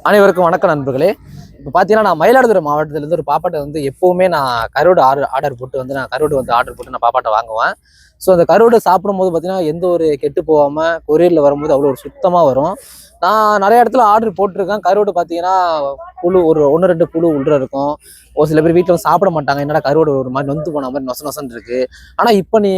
அனைவருக்கும் வணக்கம் நண்பர்களே. இப்போ பார்த்தீங்கன்னா நான் மயிலாடுதுறை மாவட்டத்திலேருந்து ஒரு பாப்பாட்டை வந்து எப்போவுமே நான் கருவாடு ஆர்டர் போட்டு வந்து நான் பாப்பாட்டை வாங்குவேன். ஸோ அந்த கருவாடு சாப்பிடும்போது பார்த்தீங்கன்னா எந்த ஒரு கெட்டு போகாமல் கொரியரில் வரும்போது அவ்வளோ ஒரு சுத்தமாக வரும். நான் நிறைய இடத்துல ஆர்டர் போட்டிருக்கேன். கருவாடு பார்த்தீங்கன்னா புழு ஒரு 1-2 புழு உள்ள இருக்கும். ஒரு சில பேர் வீட்டில் வந்து சாப்பிட மாட்டாங்க. என்னடா கருவாடு ஒரு மாதிரி நொந்து போன மாதிரி நொசன்னு இருக்கு. ஆனால் இப்போ நீ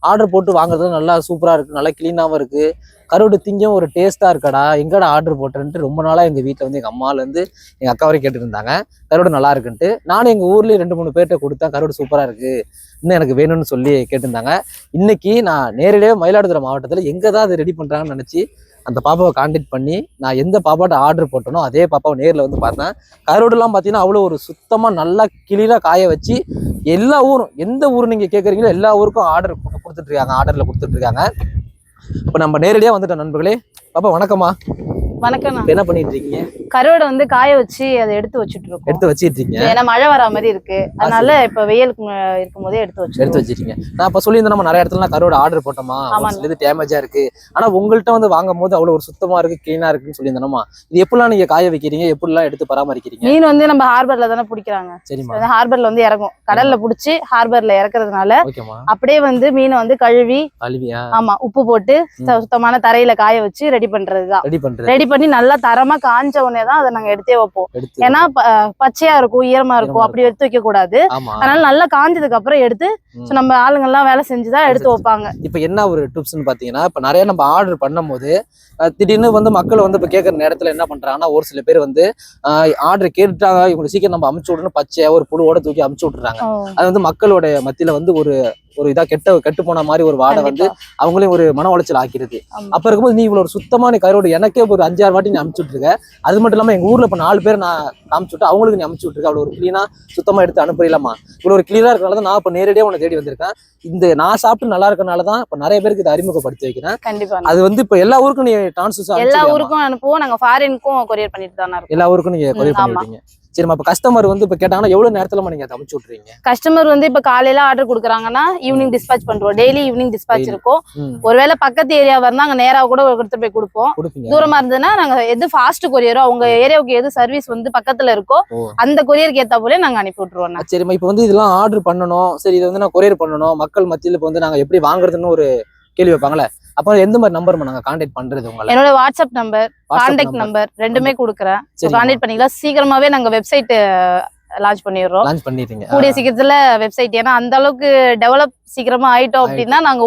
ஆர்டர் போட்டு வாங்குறது நல்லா சூப்பராக இருக்குது, நல்லா க்ளீனாகவும் இருக்குது. கருவாடு திங்கும் ஒரு டேஸ்ட்டாக இருக்கடா, எங்கடா ஆர்டர் போட்டேன்ட்டு ரொம்ப நாளாக எங்கள் வீட்டில் வந்து எங்கள் அம்மாலேருந்து எங்கள் அக்கா வரைக்கும் கேட்டுட்டு இருந்தாங்க கருவாடு நல்லா இருக்குன்ட்டு. நானும் எங்கள் ஊர்லேயே 2-3 பேர்கிட்ட கொடுத்தேன், கருவாடு சூப்பராக இருக்குது, இன்னும் எனக்கு வேணும்னு சொல்லி கேட்டிருந்தாங்க. இன்னைக்கு நான் நேரடியாக மயிலாடுதுறை மாவட்டத்தில் எங்கே தான் அதை ரெடி பண்ணுறாங்கன்னு நினச்சி அந்த பாப்பாவை கான்டாக்ட் பண்ணி நான் எந்த பாப்பாட்ட ஆர்டர் போட்டனோ அதே பாப்பாவை நேரில் வந்து பார்த்தேன். கருவாடுலாம் பார்த்தீங்கன்னா அவ்வளோ ஒரு சுத்தமாக நல்லா கிளியாக காய வச்சு எல்லா ஊரும், எந்த ஊர் நீங்கள் கேட்குறீங்களோ எல்லா ஊருக்கும் ஆர்டரில் கொடுத்துட்ருக்காங்க. இப்போ நம்ம நேரடியாக வந்துட்டோம் நண்பர்களே. பாப்பா வணக்கம்மா. வணக்கம். என்ன பண்ணிட்டு இருக்கீங்க? கருவாடை வந்து காய வச்சு அதை எடுத்து வச்சுட்டு இருக்கீங்க. ஏன்னா மழை வரா மாதிரி இருக்கு, அதனால இப்ப வெயிலுக்கு இருக்கும் போதே எடுத்து வச்சிருக்கீங்க. நான் இப்ப சொல்லியிருந்தேன் நம்ம நிறைய இடத்துல கருவாடு ஆர்டர் போட்டோமா, இது டேமேஜா இருக்கு, ஆனா உங்கள்கிட்ட வந்து வாங்கும் போது அவ்வளவு ஒரு சுத்தமா இருக்கு, கிளீனா இருக்குன்னு சொல்லியிருந்தோமா. இது எப்படிலாம் நீங்க காய வைக்கிறீங்க, எப்படிலாம் எடுத்து பராமரிக்கிறீங்க? மீன் வந்து நம்ம ஹார்பர்ல தானே பிடிக்கிறாங்க. சரிமா, ஹார்பர்ல வந்து இறங்கும், கடல்ல புடிச்சு ஹார்பர்ல இறக்குறதுனால அப்படியே வந்து மீனை வந்து கழுவி ஆமா உப்பு போட்டு சுத்தமான தரையில காய வச்சு ரெடி பண்றதுதான். ரெடி பண்ணி நல்லா தரமா காஞ்ச உடனே தான் அதை நாங்க எடுத்தே வைப்போம். ஏன்னா பச்சையா இருக்கும், ஈரமா இருக்கும், அப்படி எடுத்து வைக்க கூடாது. அதனால நல்லா காஞ்சதுக்கு அப்புறம் எடுத்து நம்ம ஆளுங்க எல்லாம் வேலை செஞ்சுதான் எடுத்து வைப்பாங்க. இப்ப என்ன ஒரு டிப்ஸ்ன்னு பாத்தீங்கன்னா, இப்ப நிறைய நம்ம ஆர்டர் பண்ணும் போது திடீர்னு வந்து மக்கள் வந்து இப்ப கேட்கற நேரத்துல என்ன பண்றாங்கன்னா, ஒரு சில பேர் வந்து ஆர்டர் கேட்டுட்டாங்க, இவங்களுக்கு சீக்கிரம் நம்ம அமுச்சு விடணும், பச்சையா ஒரு புழுவோட தூக்கி அமுச்சு விட்டுறாங்க. அது வந்து மக்களோட மத்தியில வந்து ஒரு இதா கெட்டு போன மாதிரி ஒரு வாடை வந்து அவங்களையும் ஒரு மன உளைச்சல் ஆக்கிடுது. அப்ப இருக்கும்போது நீ இவ்வளவு சுத்தமான கருவாடு எனக்கே ஒரு 5-6 வாட்டி நீ அமுச்சு விட்டுருக்க. அது மட்டும் இல்லாம எங்க ஊர்ல இப்ப 4 பேர் நான் காமிச்சு விட்டு அவங்களுக்கு நீ அமுச்சு விட்டுருக்க. அவ்வளவு ஒரு கிளீனா சுத்தமா எடுத்து அனுப்புறீங்களாமா. இவ்வளவு ஒரு கிளீனா இருக்கனாலதான் நான் இப்ப நேரடியாக உன்னை தேடி வந்திருக்கேன். இந்த நான் சாப்பிட்டு நல்லா இருக்கனாலதான் இப்ப நிறைய பேருக்கு இதை அறிமுகப்படுத்தி வைக்கிறேன். கண்டிப்பா அது வந்து இப்ப எல்லா ஊருக்கும் நீ டிரான்ஸ்ஃபர் எல்லா ஊருக்கும் அனுப்புவோம். நாங்க ஃபாரினுக்கும் கொரியர் பண்ணிட்டு தான் இருக்கோம். எல்லா ஊருக்கும் நீங்க கொரியர் பண்ணிடுறீங்க. சரிம்மா, இப்ப கஸ்டமர் வந்து இப்ப கேட்டாங்கன்னா எவ்வளவு நேரத்துல நீங்க அதை அமுச்சு விட்டுறீங்க? கஸ்டமர் வந்து இப்ப காலையில ஆர்டர் கொடுக்குறாங்கன்னா ஈவினிங் டிஸ்பாச் பண்றோம். டெய்லி ஈவினிங் டிஸ்பாச் இருக்கும். ஒருவேளை பக்கத்து ஏரியா இருந்தா அங்க நேரா கூட எடுத்து போய் கொடுப்போம். தூரமா இருந்ததுன்னா நாங்க எது ஃபாஸ்ட் கொரியரோ, அவங்க ஏரியாவுக்கு எது சர்வீஸ் வந்து பக்கத்துல இருக்கோ அந்த கொரியருக்கு ஏத்த போல நாங்க அனுப்பி விட்டுருவோம். சரிம்மா, இப்ப வந்து இதெல்லாம் ஆர்டர் பண்ணணும், சரி இதை வந்து நான் கொரியர் பண்ணணும், மக்கள் மத்தியில இப்ப வந்து நாங்க எப்படி வாங்குறதுன்னு ஒரு கேள்வி வைப்பாங்களே, அப்ப எந்த மாதிரி நம்பர் நாங்க கான்டாக்ட் பண்றது? என்னோட வாட்ஸ்அப் நம்பர், கான்டாக்ட் நம்பர் ரெண்டுமே கொடுக்குறேன். கான்டாக்ட் பண்ணிக்கலாம். சீக்கிரமாவே நாங்க வெப்சைட் லான்ச் பண்ணிடுறோம். கூடிய சீக்கிரத்துல வெப்சைட், ஏன்னா அந்த அளவுக்கு டெவலப் சீக்கிரமா ஆயிட்டோம் அப்படின்னா நாங்க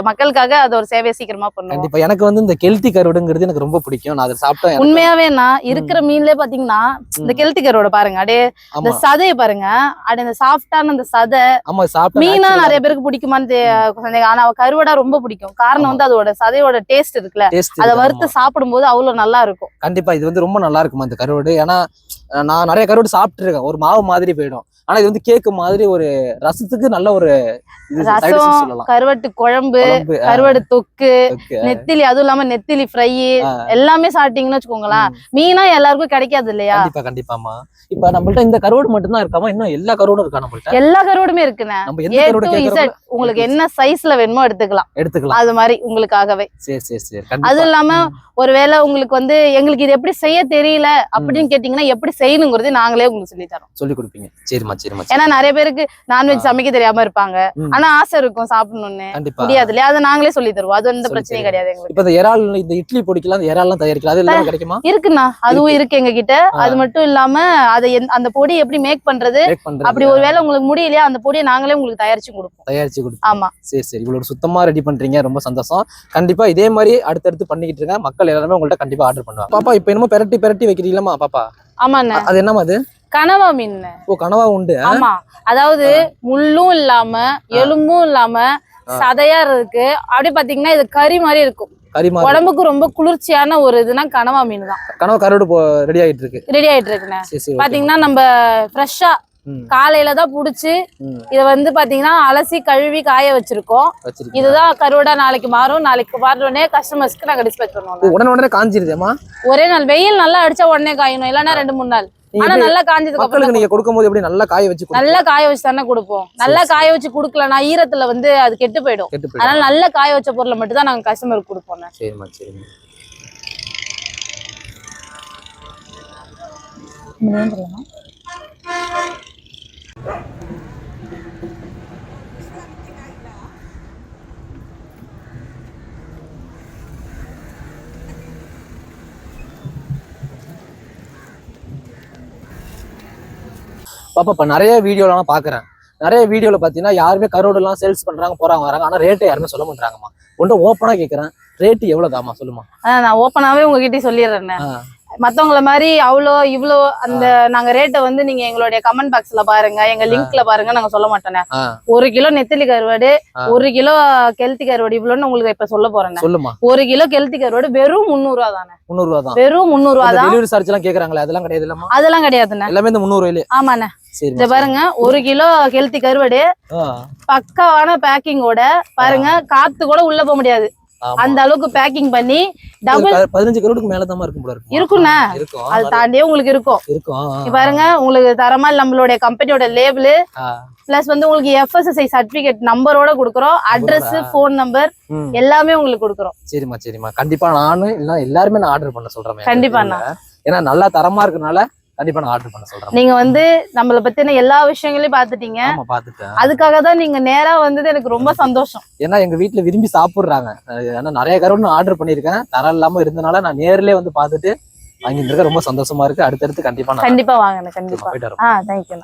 மக்களுக்காக அது ஒரு சேவையை சீக்கிரமா பண்ணுவோம். கண்டிப்பா. எனக்கு வந்து இந்த கெல்த்தி கருவாடுங்கிறது எனக்கு ரொம்ப பிடிக்கும். நான் அதை சாப்பிட்டேன். உண்மையாவே நான் இருக்கிற மீன்லயே பாத்தீங்கன்னா இந்த கெல்த்தி கருவாடு பாருங்க, அப்படியே இந்த சதையை பாருங்க, அப்படியே இந்த சாஃப்டான அந்த சதை. மீனா நிறைய பேருக்கு பிடிக்குமான்னு சந்தேகம், ஆனா கருவாடா ரொம்ப பிடிக்கும். காரணம் வந்து அதோட சதையோட டேஸ்ட் இருக்குல்ல, அதை வறுத்து சாப்பிடும் போது அவ்வளவு நல்லா இருக்கும். கண்டிப்பா இது வந்து ரொம்ப நல்லா இருக்குமா இந்த கருவாடு. ஏன்னா நான் நிறைய கருவாடு சாப்பிட்டு இருக்கேன், ஒரு மாவு மாதிரி போயிடும். ஆனா இது வந்து கேக்கு மாதிரி ஒரு ரசத்துக்கு நல்ல ஒரு ரசம், கருவாட்டு குழம்பு, கருவாடு தொக்கு, நெத்திலி, அதுவும் இல்லாம நெத்திலி ஃப்ரை எல்லாமே சாப்பிட்டீங்கன்னு வச்சுக்கோங்களேன். மீனா எல்லாருக்கும் கிடைக்காது இல்லையா? கண்டிப்பாமா. இப்ப நம்மள்ட்ட இந்த கருவாடு மட்டும் தான் இருக்காமா, இன்னும் எல்லா கருவாடும் இருக்கா நம்மள்ட்ட? எல்லா கருவாடுமே இருக்குண்ணே. உங்களுக்கு என்ன சைஸ்ல வேணுமோ எடுத்துக்கலாம். அது மாதிரி உங்களுக்காகவே. சரி. அதுவும் இல்லாம ஒருவேளை உங்களுக்கு வந்து எங்களுக்கு இது எப்படி செய்ய தெரியல அப்படின்னு கேட்டீங்கன்னா எப்படி செய்யணுங்கிறது நாங்களே உங்களுக்கு சொல்லி கொடுப்பீங்க. சரிமா. ஏன்னா நிறைய பேருக்கு நான்வெஜ் சமைக்க தெரியாம இருப்பாங்க, ஆனா ஆசை இருக்கும் சாப்பிடணும்னு, முடியாது இல்லையா? அதை நாங்களே சொல்லி தருவோம். அது எந்த பிரச்சனையும் கிடையாது. இப்ப இந்த இறால், இந்த இட்லி பொடிக்கலாம் இறால்லாம் தயாரிக்கலாம், அது எல்லாம் கிடைக்குமா? இருக்குண்ணா, அதுவும் இருக்கு எங்க கிட்ட. அது மட்டும் இல்லாம அதை அந்த பொடி எப்படி மேக் பண்றது, அப்படி ஒருவேளை உங்களுக்கு முடியலையா அந்த பொடியை நாங்களே உங்களுக்கு தயாரிச்சு கொடுப்போம். ஆமா. சரி. இவ்வளவு சுத்தமா ரெடி பண்றீங்க, ரொம்ப சந்தோஷம். கண்டிப்பா இதே மாதிரி அடுத்தடுத்து பண்ணிக்கிட்டு இருங்க. மக்கள் எல்லாருமே உங்கள்ட்ட கண்டிப்பா ஆர்டர் பண்ணுவாங்க. பாப்பா இப்ப என்னமோ பெரட்டி வைக்கிறீங்களா பாப்பா? ஆமாண்ணா. அது என்னமா அது? கனவா மீன். ஓ, கனவா உண்டு. ஆமா, அதாவது முள்ளும் இல்லாம எலும்பும் இல்லாம சதையா இருக்கு. அப்படி பாத்தீங்கன்னா இது கறி மாதிரி இருக்கும். உடம்புக்கு ரொம்ப குளிர்ச்சியான ஒரு இதுனா கனவா மீன் தான். கனவா கருவாடு ரெடி ஆயிட்டு இருக்குண்ணே. பாத்தீங்கன்னா நம்ம ஃப்ரெஷ்ஷா காலையில தான் புடிச்சு இத வந்து பாத்தீங்கன்னா அலசி கழுவி காய வச்சிருக்கோம். இதுதான் கருவாடா நாளைக்கு மாறும். நாளைக்கு மாறுனே கஸ்டமர்ஸ்க்கு நாங்க டிஸ்பேச் பண்ணுவோம். உடனே காஞ்சிருதேமா? ஒரே நாள், வெயில் நல்லா அடிச்சா உடனே காயணும், இல்லன்னா 2-3 நாள். ஆனா நல்லா காஞ்சதுக்கு அப்புறம் நீங்க கொடுக்கும்போது எப்படி நல்லா காய வச்சு தானே கொடுப்போம். நல்லா காய வச்சு குடுக்கலன்னா ஈரத்துல வந்து அது கெட்டு போயிடும். அதனால நல்லா காய வச்ச பொருளை மட்டும் தான் நாங்க கஸ்டமருக்கு கொடுப்போம். சரிமா. பாப்பா இப்ப நிறைய வீடியோலாம் பாக்குறேன். நிறைய வீடியோல பாத்தீங்கன்னா யாருமே கருவாடு எல்லாம் சேல்ஸ் பண்றாங்க போறாங்க வராங்க, ஆனா ரேட்டை யாருமே சொல்ல மாட்டாங்கம்மா. ஒன்றும் ஓப்பனா கேக்குறேன், ரேட் எவ்வளவுதாம்மா சொல்லுமா? நான் ஓப்பனாவே உங்ககிட்ட சொல்லிடுறேன். மத்தவங்கள மாதிரி அவ்வளோ இவ்வளோ அந்த நாங்க ரேட்டை வந்து நீங்க எங்களுடைய கமெண்ட் பாக்ஸ்ல பாருங்க, எங்க லிங்க்ல பாருங்க, நாங்க சொல்ல மாட்டோனே. 1 கிலோ நெத்திலி கருவாடு, 1 கிலோ கெளுத்தி கருவாடு இவ்வளோன்னு உங்களுக்கு இப்ப சொல்ல போறேன். சொல்லுமா. 1 கிலோ கெளுத்தி கருவாடு வெறும் 300 ரூபா தானே. 300 ரூபா தான். வெறும் 300 ரூபா தான். டெலிவரி சார்ஜ் எல்லாம் கேக்குறாங்களே, அதெல்லாம் கிடையாது இல்லம்மா? அதெல்லாம் கிடையாதுண்ணே, எல்லாமே இந்த 300 ரூபாயிலே. ஆமாண்ணே. இத பாருங்க, 1 கிலோ கெளுத்தி கருவாடு பக்காவான பேக்கிங்கோட பாருங்க, காத்து கூட உள்ள போக முடியாது அந்த அளவுக்கு பேக்கிங் பண்ணி டபுள் 15 கருவாடுக்கு மேல தான் இருக்கும் போல இருக்கு. இருக்குண்ணே, அது தாண்டியே உங்களுக்கு இருக்கும். பாருங்க, உங்களுக்கு தரமா நம்மளுடைய கம்பெனியோட லேபிள் பிளஸ் வந்து உங்களுக்கு FSSAI சர்டிபிகேட் நம்பரோட கொடுக்குறோம், அட்ரஸ் போன் நம்பர் எல்லாமே உங்களுக்கு கொடுக்குறோம். சரிம்மா சரிம்மா, கண்டிப்பா நானும் இல்ல எல்லாருமே நான் ஆர்டர் பண்ண சொல்றேன். கண்டிப்பா, ஏன்னா நல்லா தரமா இருக்கனால கண்டிப்பா நான் ஆர்டர் பண்ண சொல்றேன். நீங்க வந்து நம்மள பத்தின எல்லா விஷயங்களையும் பாத்துட்டீங்க. ஆமா பாத்துட்டேன். அதுக்காக தான் நீங்க நேரா வந்தது எனக்கு ரொம்ப சந்தோஷம். ஏன்னா எங்க வீட்டுல விரும்பி சாப்பிடுறாங்க. ஏன்னா நிறைய கருவாடு நான் ஆர்டர் பண்ணிருக்கேன், தரம் இல்லாம இருந்தனால நான் நேர்லயே வந்து பாத்துட்டு வாங்கிட்டு இருக்க ரொம்ப சந்தோஷமா இருக்கு. அடுத்தடுத்து கண்டிப்பா வாங்க. கண்டிப்பா. தேங்க்யூ.